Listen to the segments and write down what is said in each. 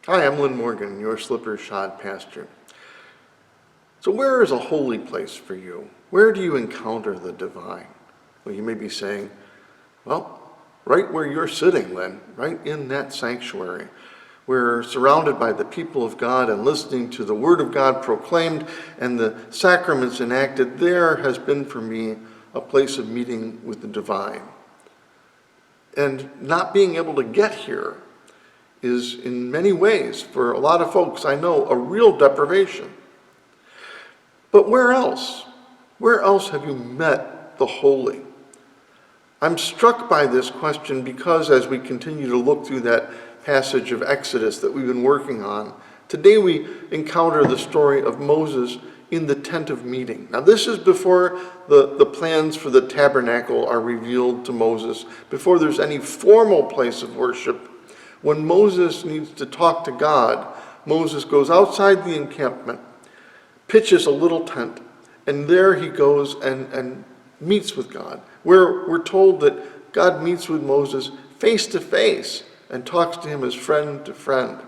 Hi, I'm Lynn Morgan, your slipper-shod pastor. So where is a holy place for you? Where do you encounter the divine? Well, you may be saying, well, right where you're sitting, Lynn, right in that sanctuary. We're surrounded by the people of God and listening to the Word of God proclaimed and the sacraments enacted. There has been for me a place of meeting with the divine. And not being able to get here is in many ways, for a lot of folks I know, a real deprivation. But where else? Where else have you met the holy? I'm struck by this question because as we continue to look through that passage of Exodus that we've been working on, today we encounter the story of Moses in the tent of meeting. Now this is before the plans for the tabernacle are revealed to Moses, before there's any formal place of worship. When Moses needs to talk to God, Moses goes outside the encampment, pitches a little tent, and there he goes and meets with God. We're told that God meets with Moses face to face and talks to him as friend to friend,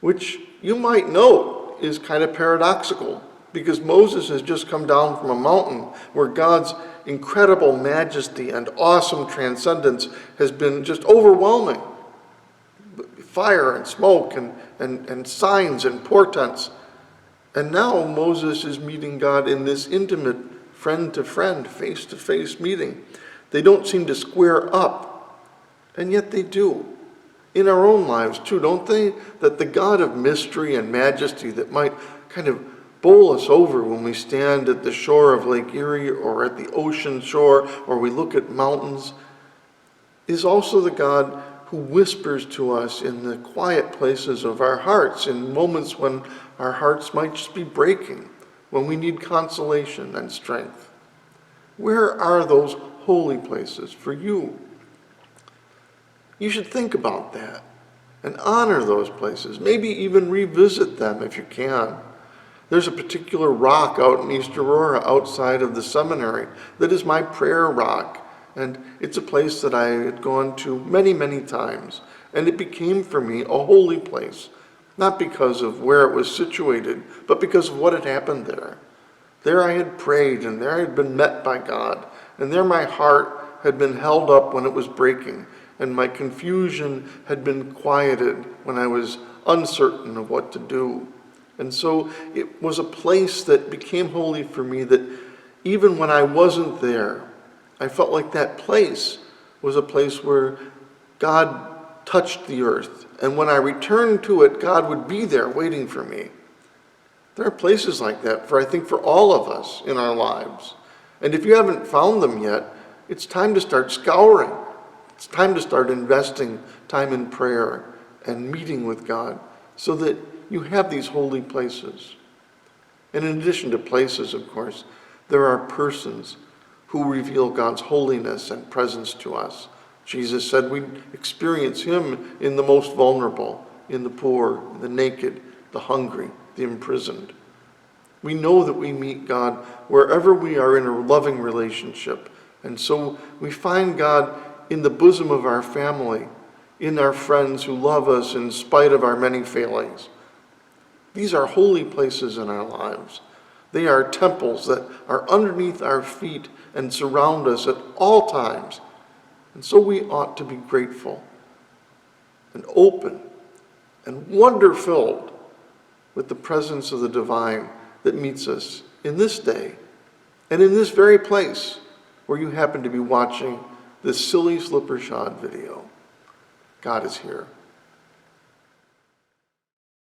which you might know is kind of paradoxical because Moses has just come down from a mountain where God's incredible majesty and awesome transcendence has been just overwhelming. Fire and smoke and signs and portents. And now Moses is meeting God in this intimate friend-to-friend, face-to-face meeting. They don't seem to square up, and yet they do. In our own lives too, don't they? That the God of mystery and majesty that might kind of bowl us over when we stand at the shore of Lake Erie or at the ocean shore or we look at mountains is also the God who whispers to us in the quiet places of our hearts, in moments when our hearts might just be breaking, when we need consolation and strength. Where are those holy places for you? You should think about that and honor those places, maybe even revisit them if you can. There's a particular rock out in East Aurora outside of the seminary that is my prayer rock. And it's a place that I had gone to many, many times. And it became for me a holy place, not because of where it was situated, but because of what had happened there. There I had prayed, and there I had been met by God. And there my heart had been held up when it was breaking, and my confusion had been quieted when I was uncertain of what to do. And so it was a place that became holy for me that even when I wasn't there, I felt like that place was a place where God touched the earth. And when I returned to it, God would be there waiting for me. There are places like that I think for all of us in our lives. And if you haven't found them yet, it's time to start scouring. It's time to start investing time in prayer and meeting with God so that you have these holy places. And in addition to places, of course, there are persons who reveal God's holiness and presence to us. Jesus said we experience him in the most vulnerable, in the poor, the naked, the hungry, the imprisoned. We know that we meet God wherever we are in a loving relationship. And so we find God in the bosom of our family, in our friends who love us in spite of our many failings. These are holy places in our lives. They are temples that are underneath our feet and surround us at all times. And so we ought to be grateful and open and wonder-filled with the presence of the divine that meets us in this day and in this very place where you happen to be watching this silly slipper-shod video. God is here.